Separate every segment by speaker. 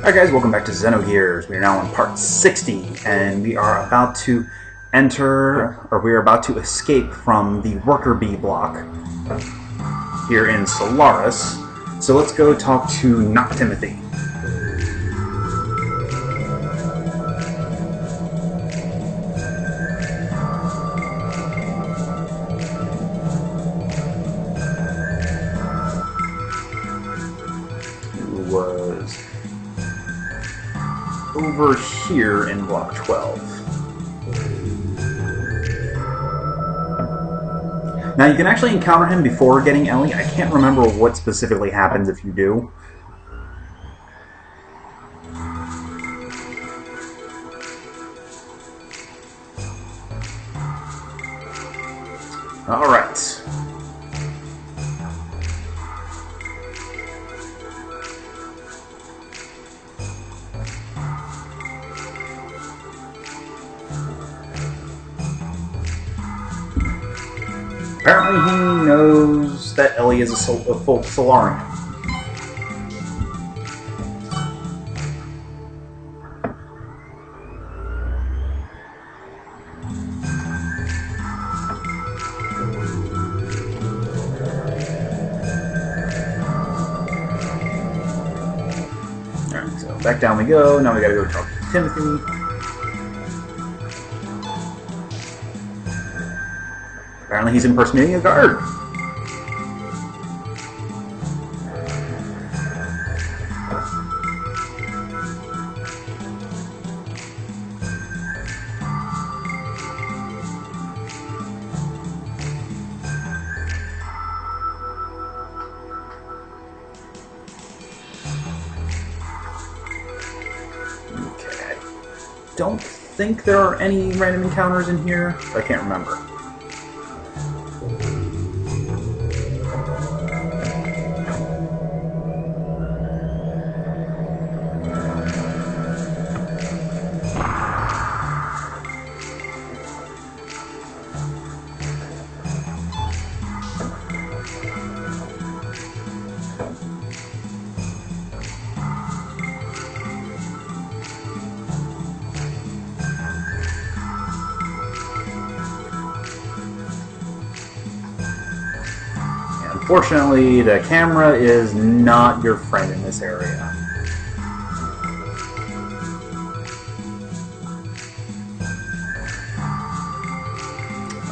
Speaker 1: Alright guys, welcome back to Xenogears. We are now on part 60, and we are about to escape from the worker bee block here in Solaris. So let's go talk to Not Timothy. Who was over here in block 12. Now you can actually encounter him before getting Elly. I can't remember what specifically happens if you do. Alright. Apparently he knows that Elly is a full Solarian. Alright, so back down we go. Now we gotta go talk to Timothy. Apparently he's impersonating a guard. Okay. Don't think there are any random encounters in here. I can't remember. Unfortunately, the camera is not your friend in this area.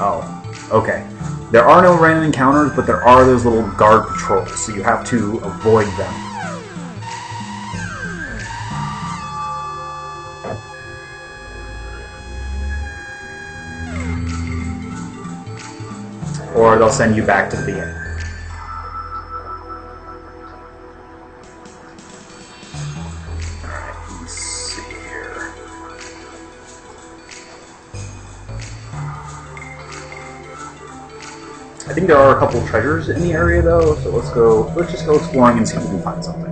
Speaker 1: Oh, okay. There are no random encounters, but there are those little guard patrols, so you have to avoid them. Or they'll send you back to the beginning. I think there are a couple of treasures in the area though, so let's just go exploring and see if we can find something.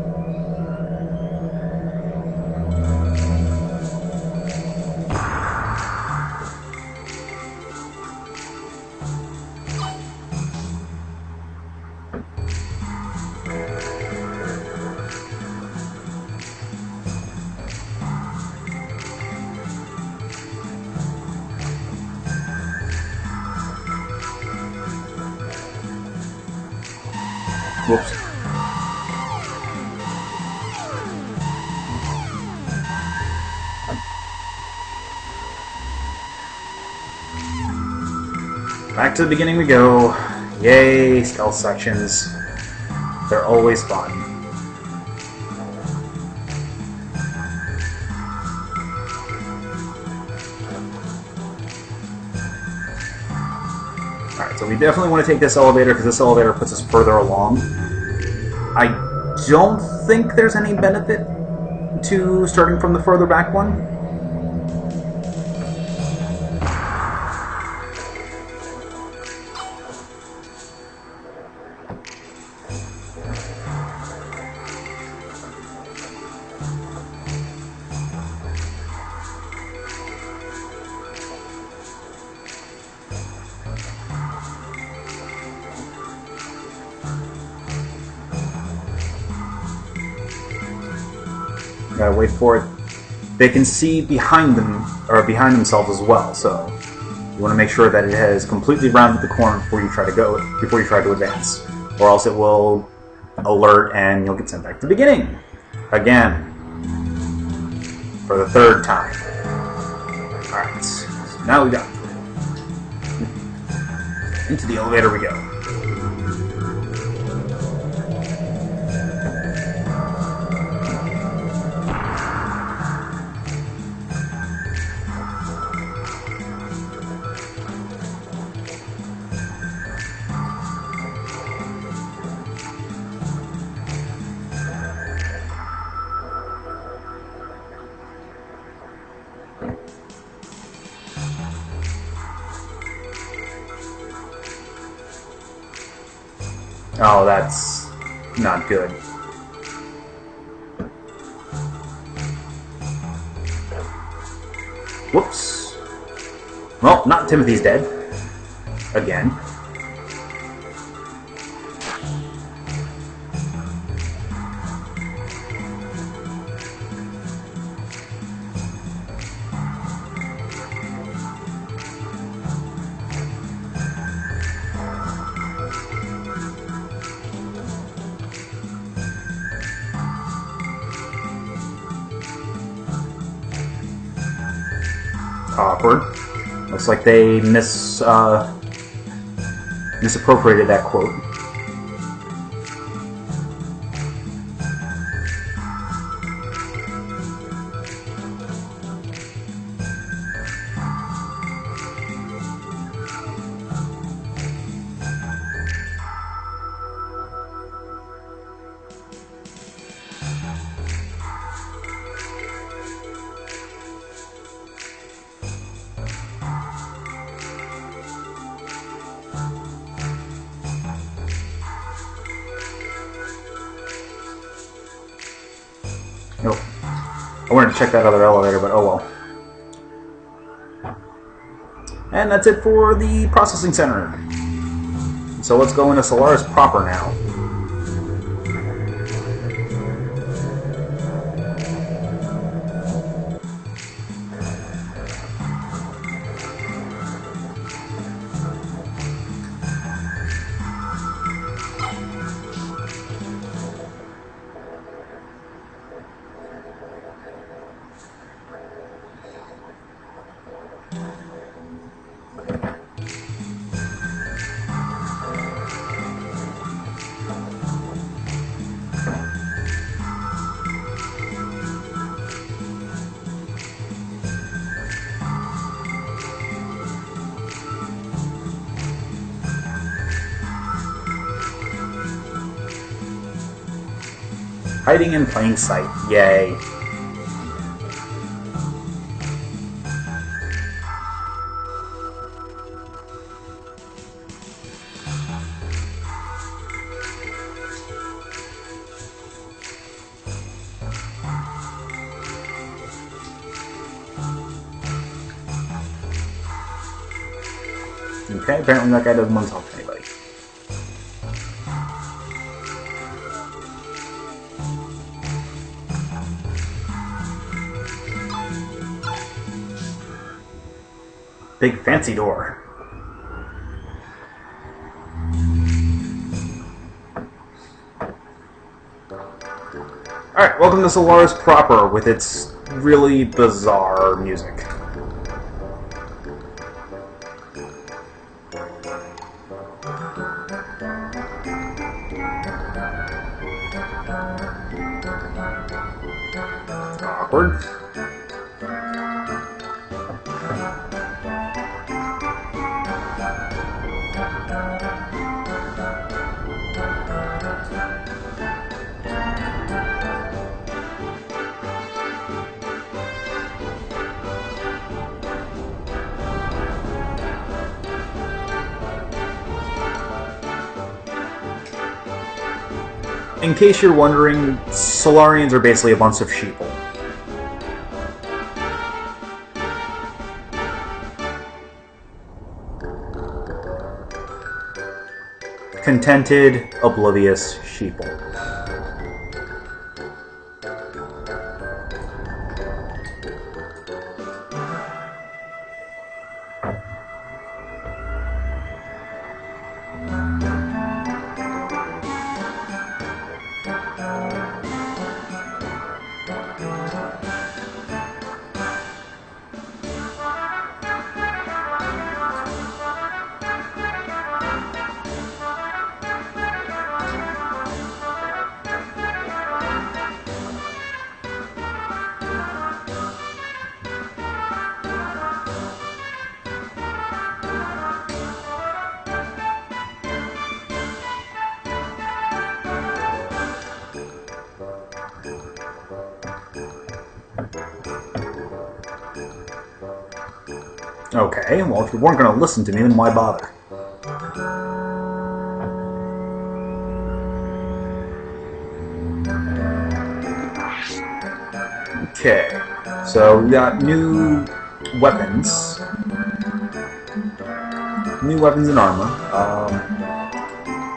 Speaker 1: Whoops. Back to the beginning we go. Yay, stealth sections. They're always fun. Alright, so we definitely want to take this elevator because this elevator puts us further along. I don't think there's any benefit to starting from the further back one. Gotta wait for it. They can see behind them, or behind themselves as well, so you want to make sure that it has completely rounded the corner before you try to advance. Or else it will alert and you'll get sent back to the beginning. Again. For the third time. Alright, so now we got into the elevator we go. Oh, that's not good. Whoops. Well, not Timothy's dead. Again. Awkward. Looks like they misappropriated that quote. Nope. I wanted to check that other elevator, but oh well. And that's it for the processing center. So let's go into Solaris proper now. Hiding in plain sight. Yay. Okay, apparently that guy doesn't want to talk to anybody. Big fancy door. Alright, welcome to Solaris proper with its really bizarre music. Awkward. In case you're wondering, Solarians are basically a bunch of sheeple. Contented, oblivious sheeple. Okay, well, if you weren't going to listen to me, then why bother? Okay, so we got new weapons. New weapons and armor.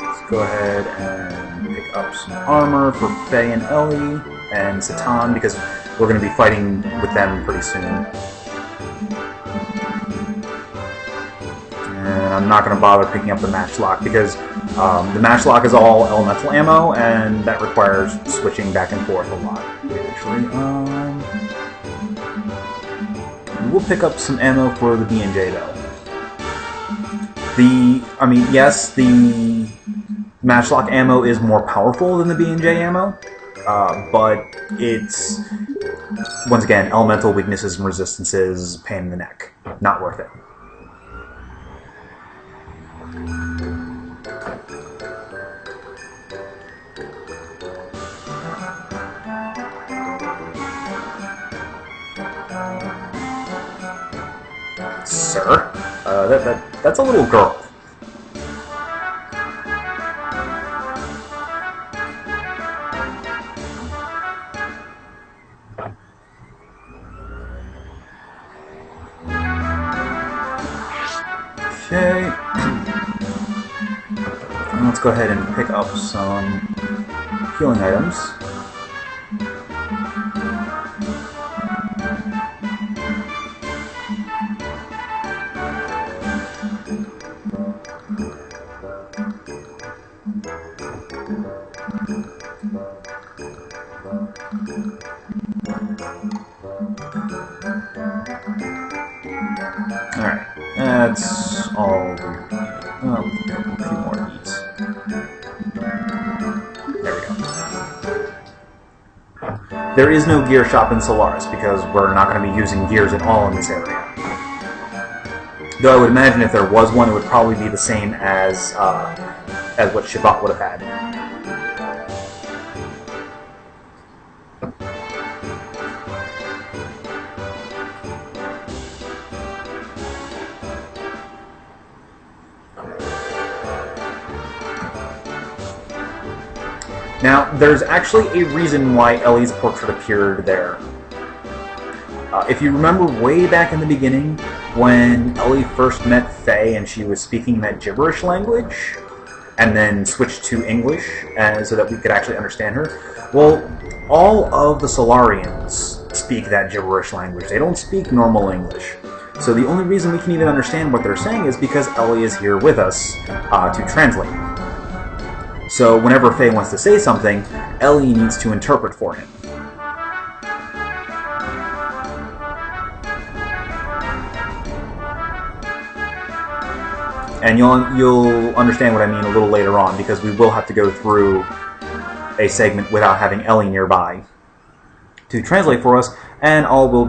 Speaker 1: Let's go ahead and pick up some armor for Fei and Elly and Satan, because we're going to be fighting with them pretty soon. And I'm not going to bother picking up the matchlock, because the matchlock is all elemental ammo, and that requires switching back and forth a lot. Actually, we'll pick up some ammo for the B&J though. Yes, the matchlock ammo is more powerful than the B&J ammo, but it's, once again, elemental weaknesses and resistances, pain in the neck. Not worth it. Sir? That's a little girl. Okay. And let's go ahead and pick up some healing items. Alright, that's all. Well, a few more beats. There we go. There is no gear shop in Solaris, because we're not going to be using gears at all in this area. Though I would imagine if there was one, it would probably be the same as what Shabbat would have had. Now, there's actually a reason why Elly's portrait appeared there. If you remember way back in the beginning, when Elly first met Fei and she was speaking that gibberish language, and then switched to English so that we could actually understand her, well, all of the Solarians speak that gibberish language. They don't speak normal English. So the only reason we can even understand what they're saying is because Elly is here with us to translate. So whenever Fei wants to say something, Elly needs to interpret for him. And you'll understand what I mean a little later on, because we will have to go through a segment without having Elly nearby to translate for us, and all we'll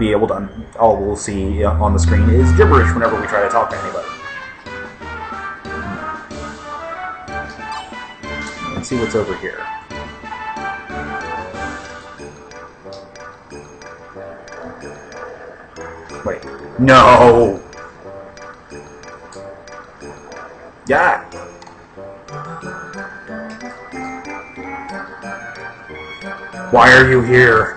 Speaker 1: see on the screen is gibberish whenever we try to talk to anybody. Let's see what's over here. Wait. No! Yeah! Why are you here?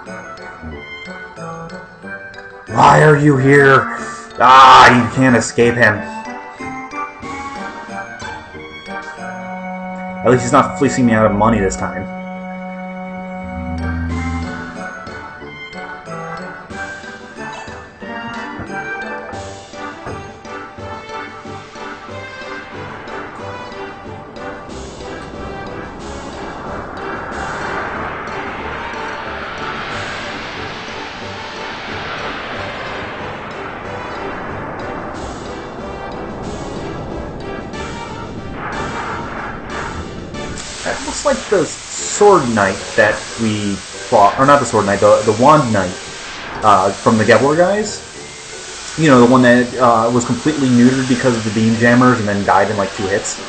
Speaker 1: Why are you here? Ah, you can't escape him. At least he's not fleecing me out of money this time. That looks like the Sword Knight that we fought, or not the Sword Knight, the Wand Knight from the Gebler guys. You know, the one that was completely neutered because of the beam jammers and then died in like 2 hits.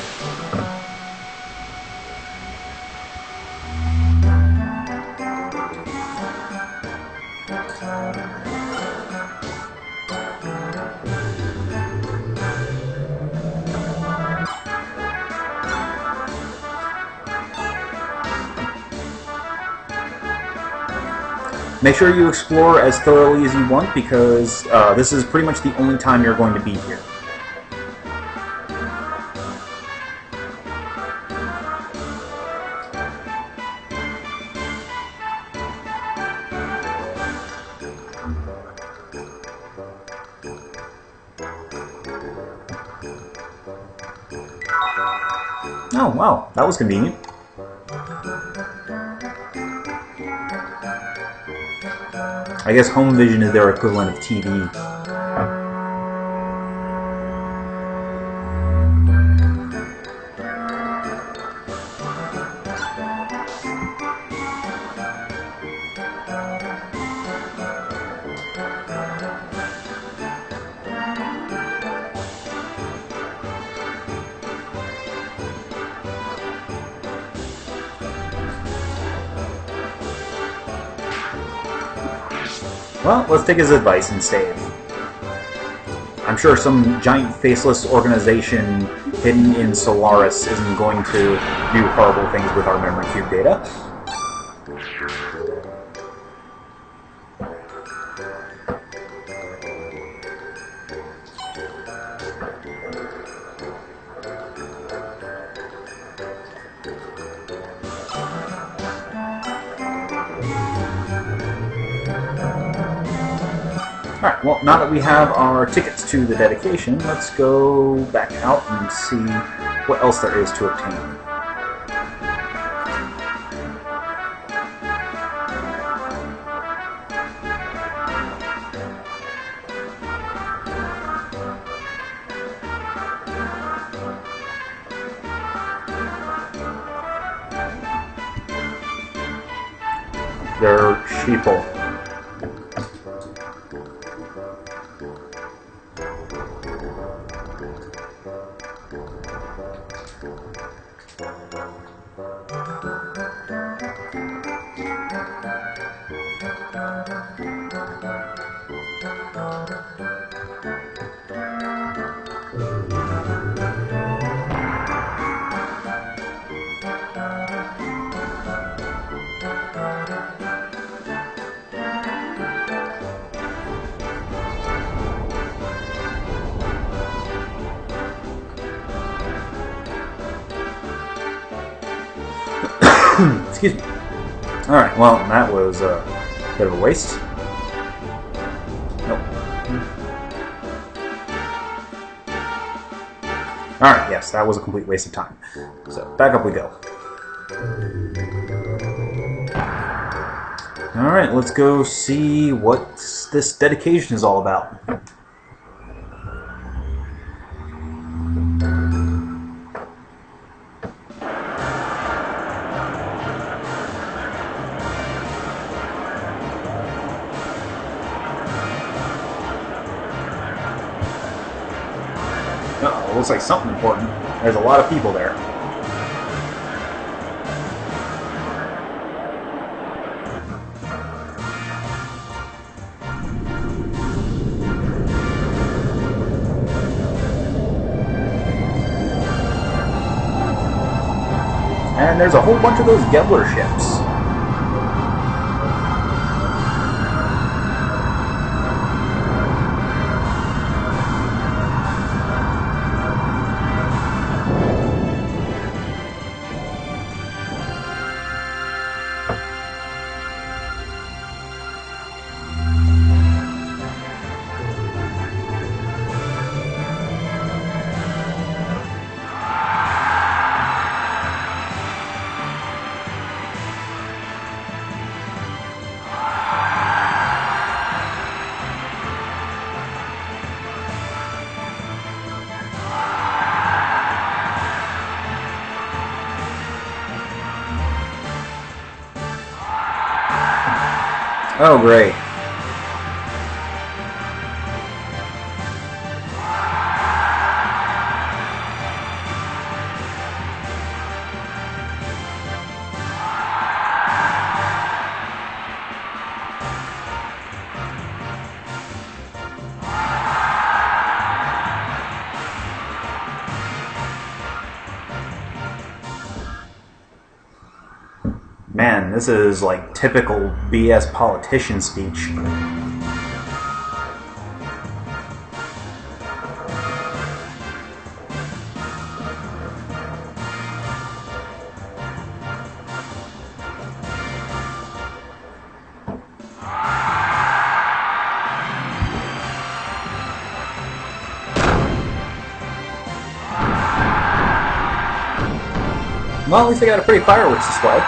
Speaker 1: Make sure you explore as thoroughly as you want, because this is pretty much the only time you're going to be here. Oh, wow, that was convenient. I guess home vision is their equivalent of TV. Well, let's take his advice and save. I'm sure some giant faceless organization hidden in Solaris isn't going to do horrible things with our memory cube data. Alright, well, now that we have our tickets to the dedication, let's go back out and see what else there is to obtain. They're sheeple. Excuse me. Alright, well, that was a bit of a waste. Nope. Alright, yes, that was a complete waste of time. So, back up we go. Alright, let's go see what this dedication is all about. Uh-oh, looks like something important. There's a lot of people there. And there's a whole bunch of those Gebler ships. Oh, great. Man, this is like typical BS politician speech. Well, at least I got a pretty fireworks display.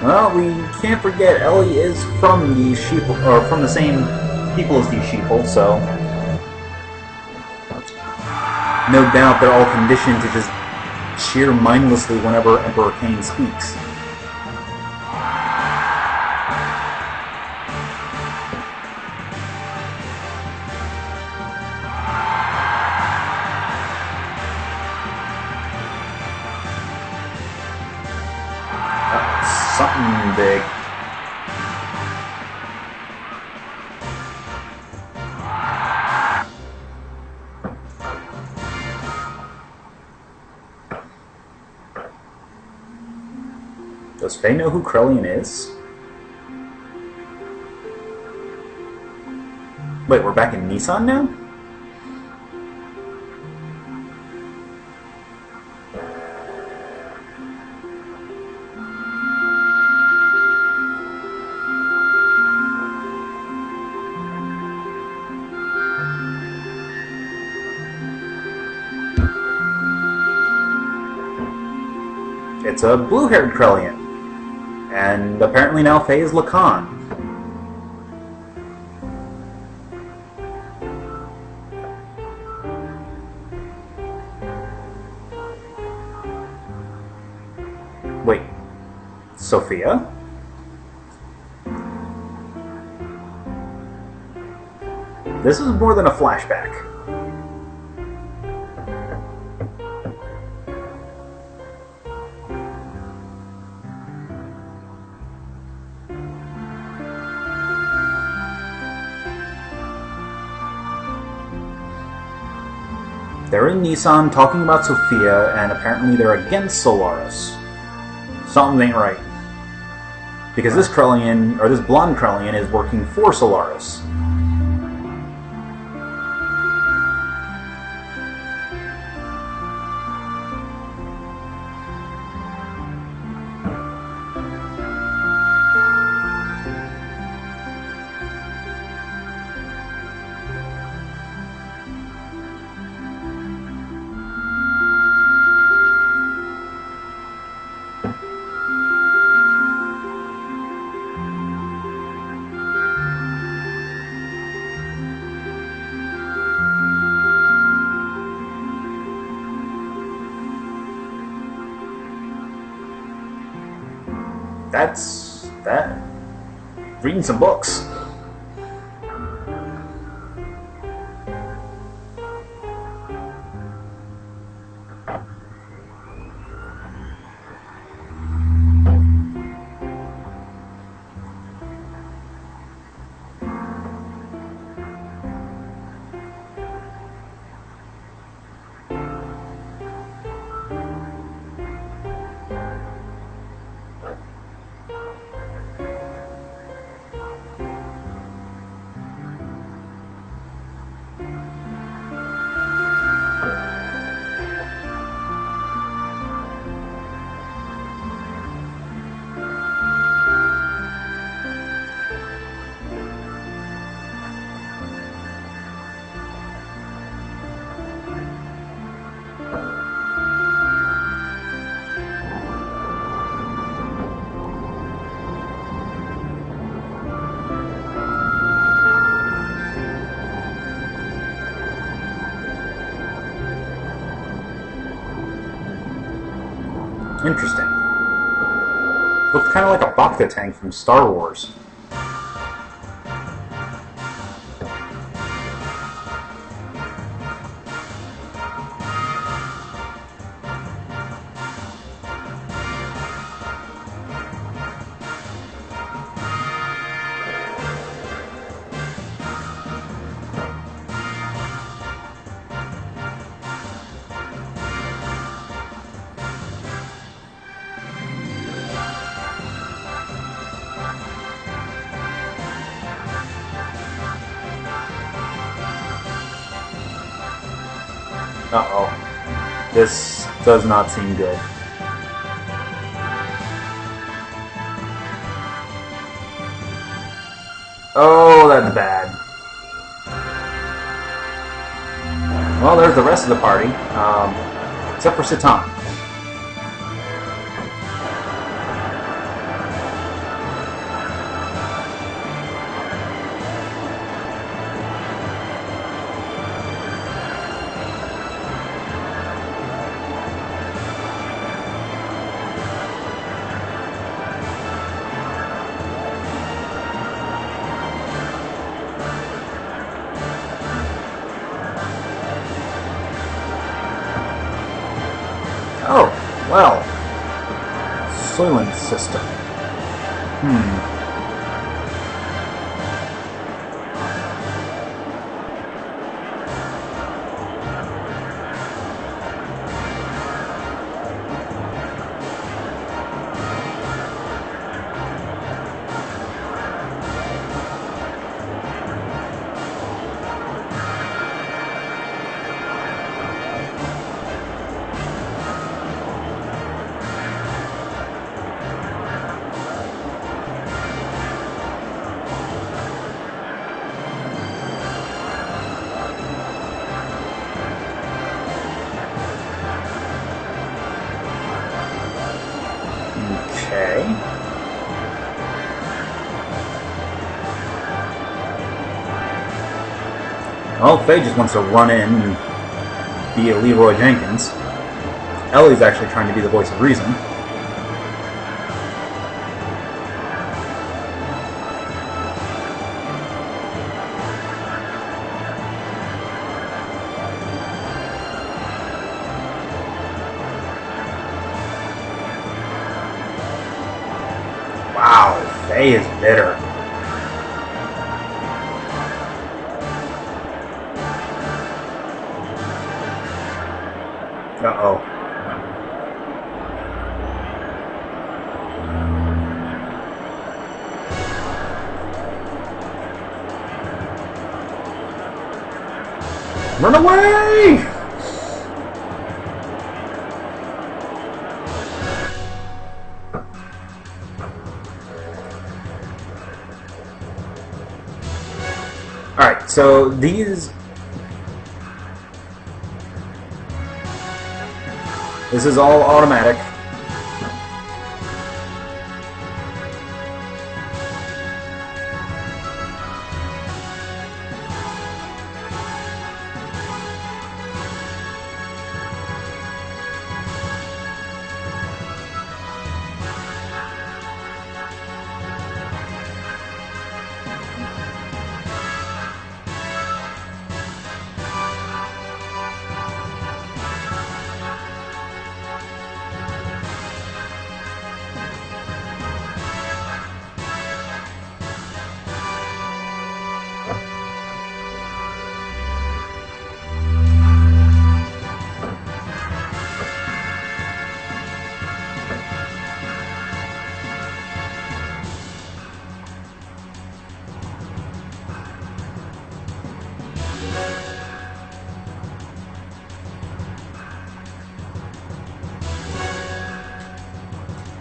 Speaker 1: Well, we can't forget Elly is from the sheeple, or from the same people as these sheeple, so no doubt they're all conditioned to just cheer mindlessly whenever Emperor Cain speaks. Something big. Does Fei know who Krellian is? Wait, we're back in Nissan now? It's a blue-haired Krellian. And apparently now Fei is Lacan. Wait, Sophia? This is more than a flashback. They're in Nissan talking about Sophia, and apparently they're against Solaris. Something ain't right. Because this Krellian, or this blonde Krellian, is working for Solaris. That's that. Reading some books. Interesting. Looked kind of like a Bacta tank from Star Wars. Uh-oh. This does not seem good. Oh, that's bad. Well, there's the rest of the party, except for Satan. Oh, well. Soylent system. Okay. Well, Fei just wants to run in and be a Leroy Jenkins. Elly's actually trying to be the voice of reason. Wow, Fei is bitter. Uh-oh. Run away! Alright, so these... This is all automatic.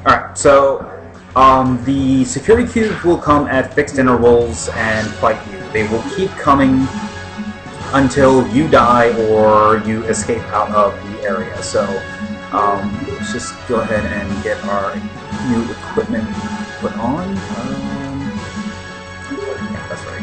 Speaker 1: Alright, so the security cubes will come at fixed intervals and fight you. They will keep coming until you die or you escape out of the area. So let's just go ahead and get our new equipment put on. Yeah, that's right.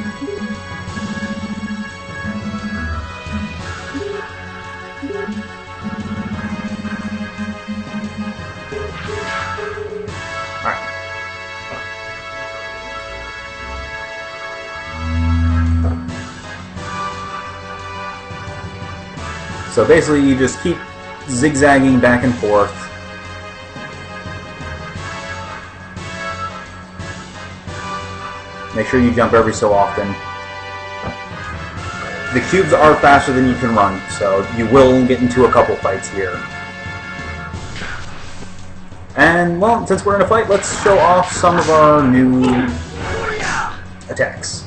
Speaker 1: So basically you just keep zigzagging back and forth. Make sure you jump every so often. The cubes are faster than you can run, so you will get into a couple fights here. And, well, since we're in a fight, let's show off some of our new attacks.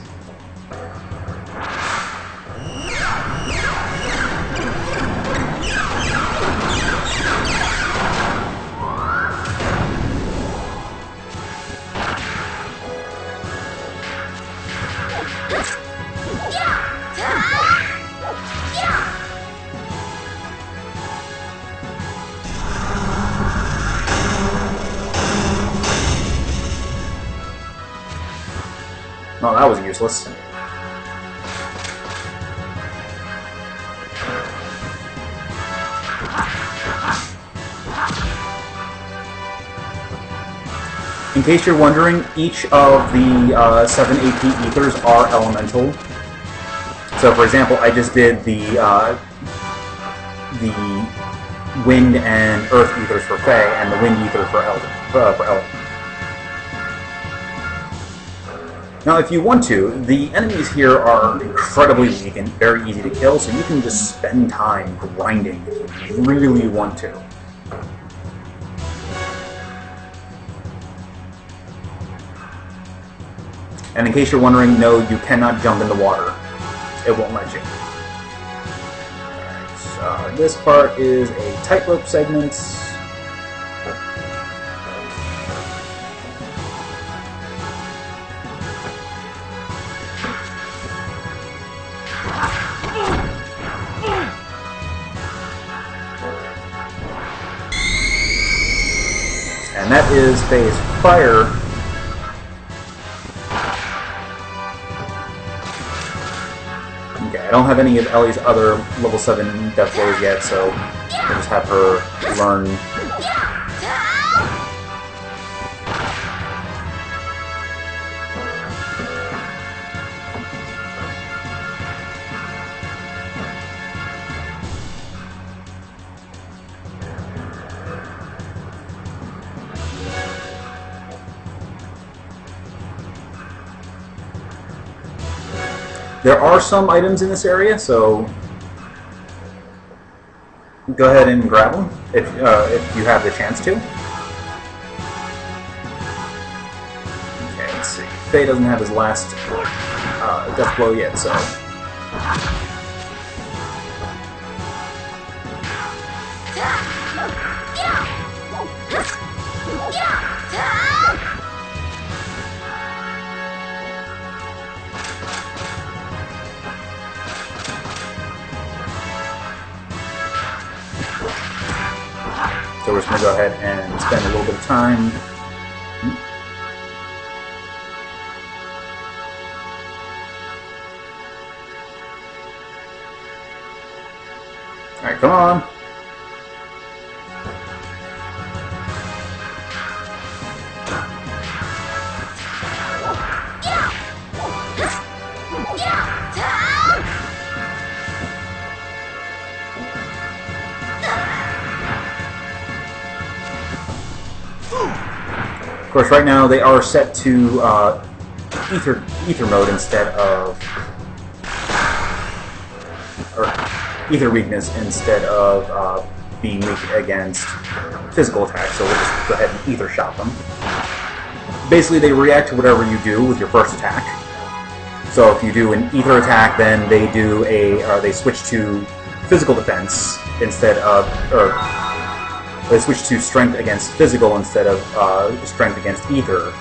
Speaker 1: Oh, that was useless. In case you're wondering, each of the 7 AP ethers are elemental. So, for example, I just did the wind and earth ethers for Fei, and the wind ether for Elly. Now, if you want to, the enemies here are incredibly weak and very easy to kill, so you can just spend time grinding if you really want to. And in case you're wondering, no, you cannot jump in the water. It won't let you. Alright, so this part is a tightrope segment. And that is Fei's fire. Okay, I don't have any of Elly's other level 7 death blows yet, so I'll just have her learn. There are some items in this area, so go ahead and grab them if you have the chance to. Okay, let's see. Fei doesn't have his last death blow yet, so. So we're just going to go ahead and spend a little bit of time. Alright, come on. Of course, right now they are set to ether mode instead of, or ether weakness instead of being weak against physical attacks. So we'll just go ahead and ether shot them. Basically, they react to whatever you do with your first attack. So if you do an ether attack, then they do they switch to physical defense instead of, or they switch to strength against physical instead of strength against ether.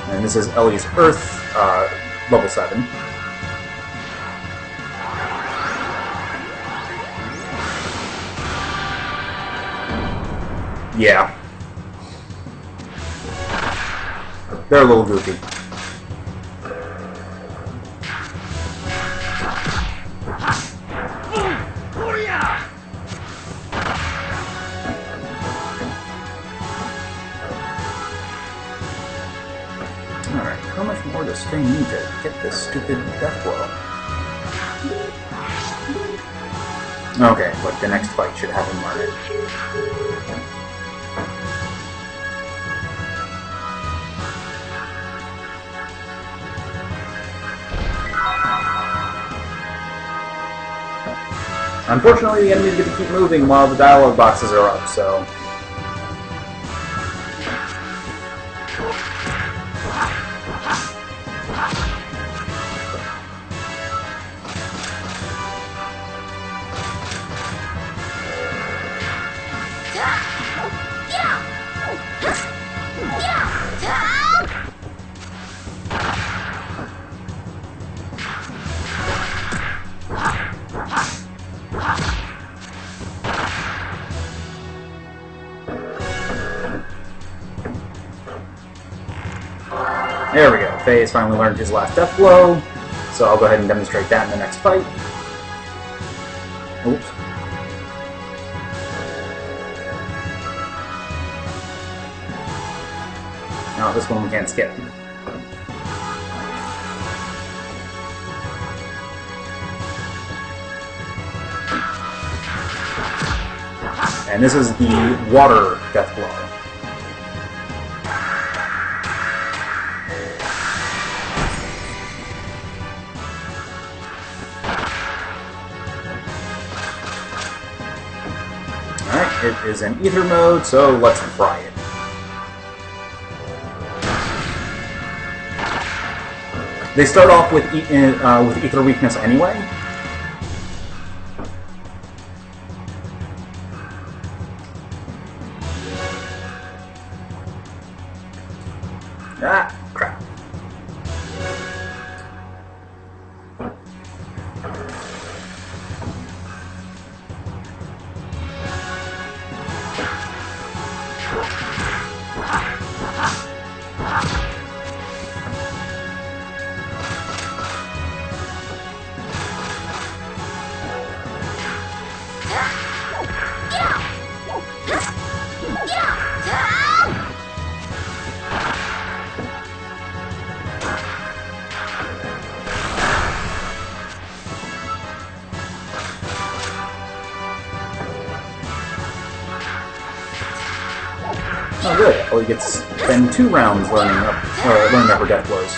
Speaker 1: And this is Elly's Earth, level 7. Yeah. They're a little goofy. Alright, how much more does Fei need to get this stupid death blow? Okay, look, the next fight should have him learn it. Unfortunately, the enemies get to keep moving while the dialogue boxes are up, so... There we go. Fei has finally learned his last death blow, so I'll go ahead and demonstrate that in the next fight. Oops. No, this one we can't skip. And this is the water death blow. Alright, it is in ether mode, so let's fry it. They start off with ether weakness anyway. Ah, crap. Oh good, Elly gets to spend 2 rounds learning up her death blows.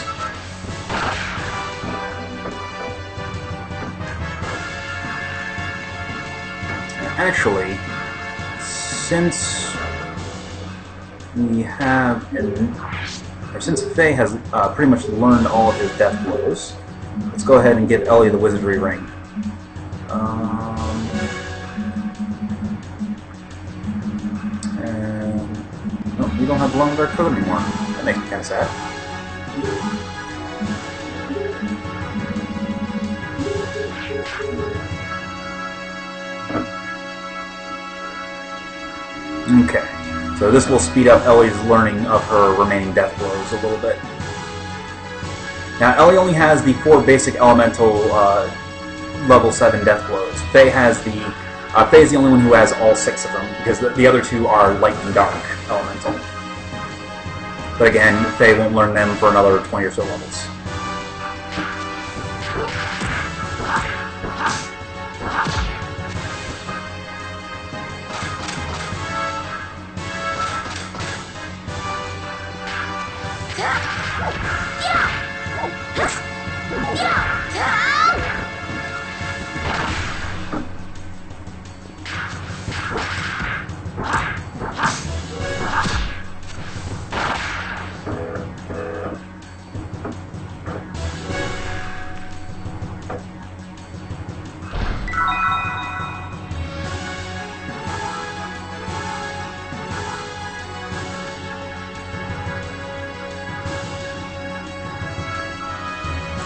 Speaker 1: Actually, since we have, since Fei has pretty much learned all of his death blows, let's go ahead and give Elly the Wizardry Ring. We don't have Blown Dark Code anymore. That makes me kind of sad. Okay, so this will speed up Elly's learning of her remaining death blows a little bit. Now, Elly only has the 4 basic elemental level 7 death blows. Fei has the Fei is the only one who has all 6 of them, because the other 2 are light and dark elemental. But again, Fei won't learn them for another 20 or so levels.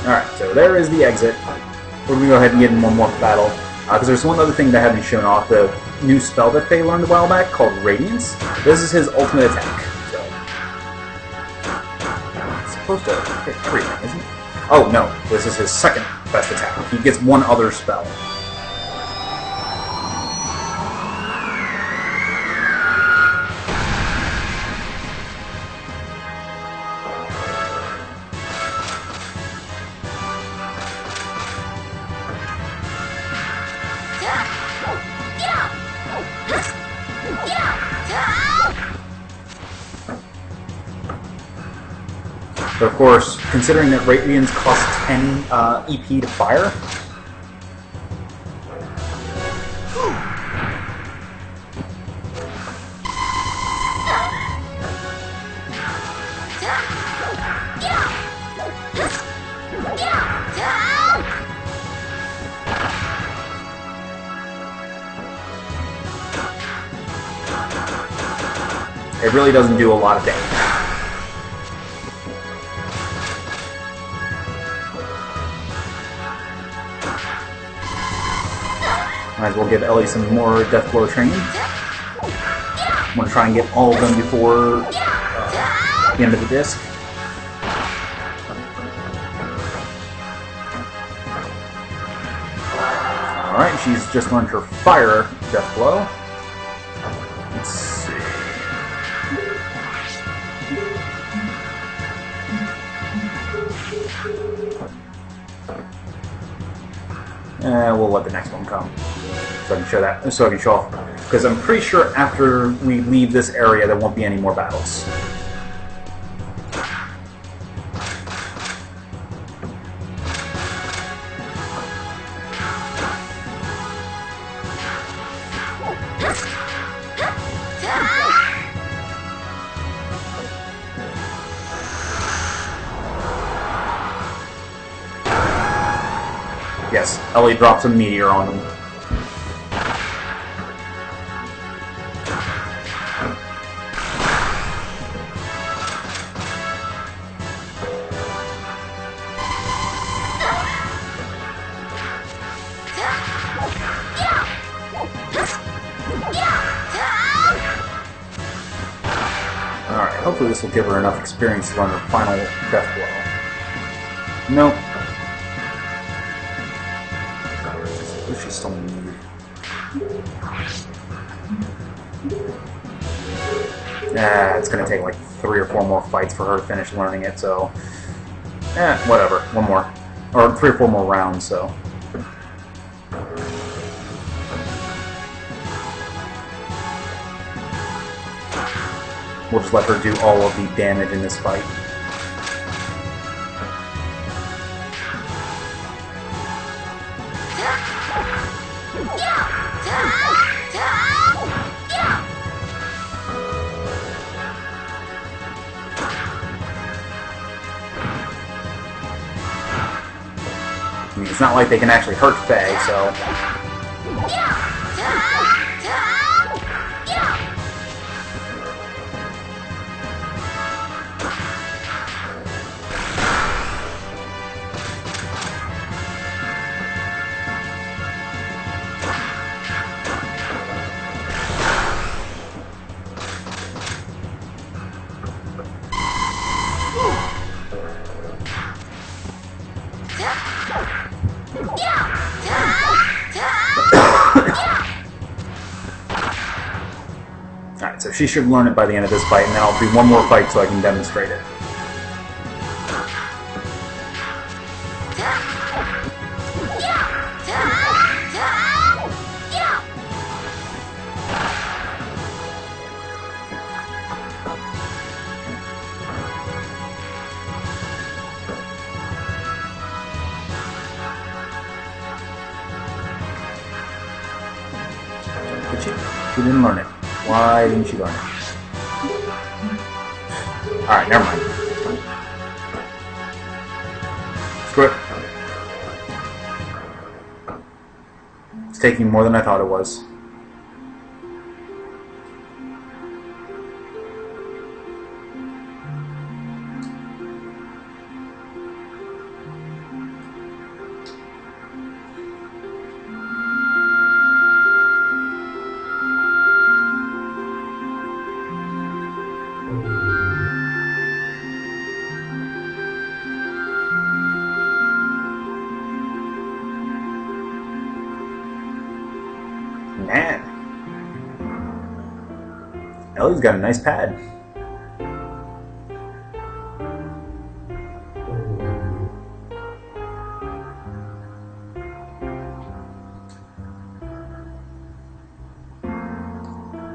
Speaker 1: Alright, so there is the exit. We're going to go ahead and get in one more battle. Because there's one other thing that hadn't been shown off, the new spell that Fei learned a while back called Radiance. This is his ultimate attack. So, it's supposed to hit everything, isn't it? Oh, no. This is his second best attack. He gets one other spell. But of course, considering that Radiance costs 10 EP to fire, it really doesn't do a lot of damage. Might as well give Elly some more death blow training. I'm going to try and get all of them before the end of the disc. Alright, she's just learned her fire death blow. Let's see. We'll let the next one come. So I can show that, so I can show off. Because I'm pretty sure after we leave this area there won't be any more battles. Yes, Elly drops a meteor on them. Alright, hopefully this will give her enough experience to run her final death blow. Nope. She's still muted. It's gonna take like 3 or 4 more fights for her to finish learning it, so... whatever. 1 more. Or 3 or 4 more rounds, so... We'll just let her do all of the damage in this fight. I mean, it's not like they can actually hurt Fei, so... Alright, so she should learn it by the end of this fight, and then I'll do 1 more fight so I can demonstrate it. Did she didn't learn it. Why didn't she learn it? Alright, never mind. Screw it. It's taking more than I thought it was. Man, Elly's got a nice pad.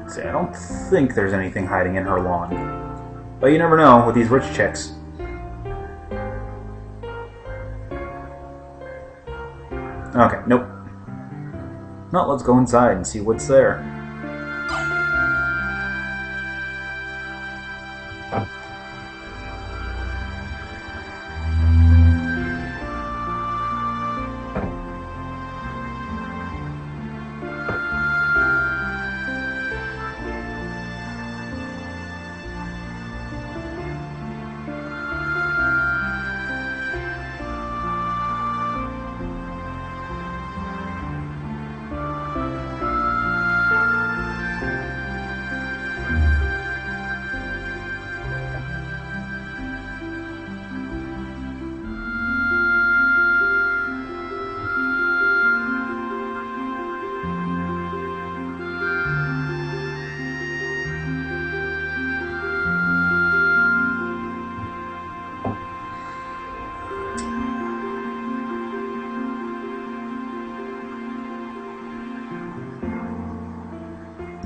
Speaker 1: See, I don't think there's anything hiding in her lawn, but you never know with these rich chicks. Okay, nope. No, let's go inside and see what's there.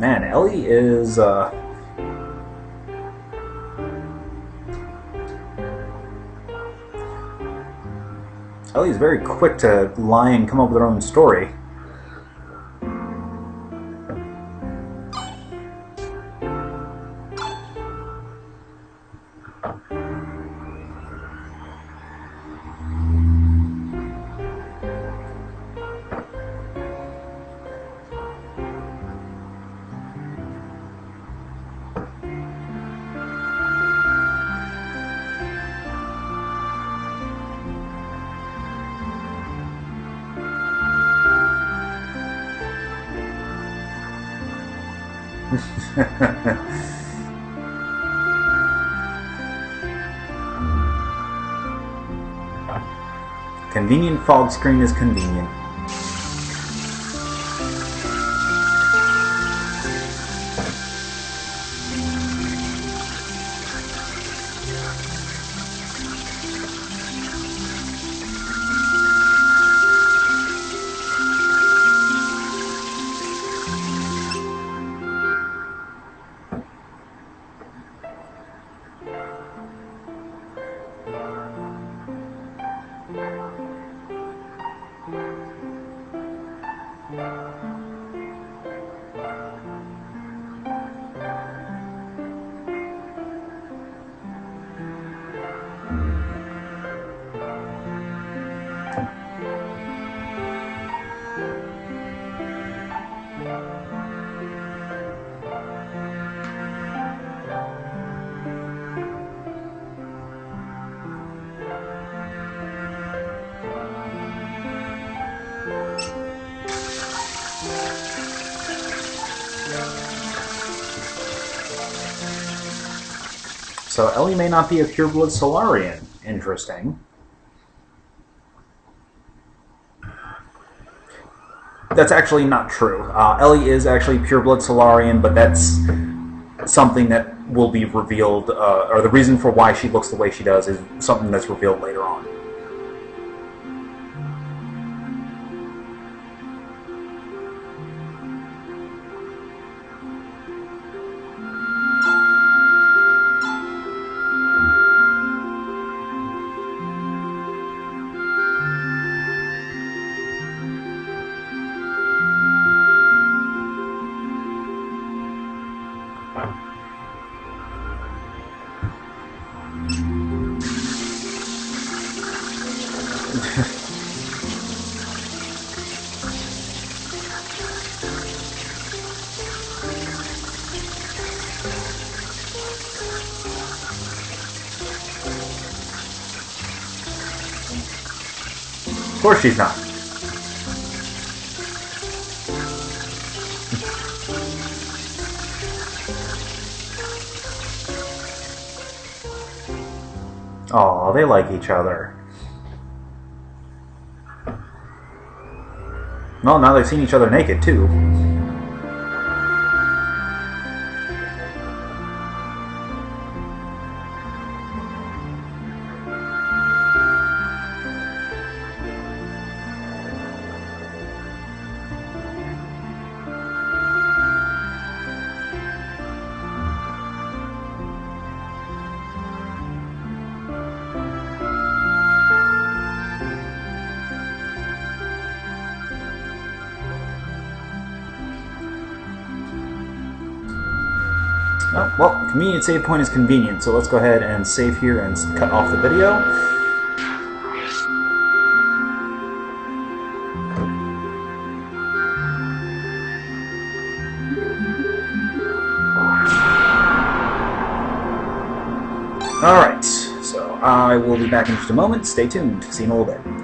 Speaker 1: Man, Elly is... Ellie's very quick to lie and come up with her own story. Convenient fog screen is convenient. So Elly may not be a pureblood Solarian. Interesting. That's actually not true. Elly is actually pureblood Solarian, but that's something that will be revealed, or the reason for why she looks the way she does is something that's revealed later on. Of course she's not. Oh, they like each other. Well, now they've seen each other naked, too. Oh, well, convenient save point is convenient, so let's go ahead and save here and cut off the video. Alright, so I will be back in just a moment. Stay tuned. See you in a little bit.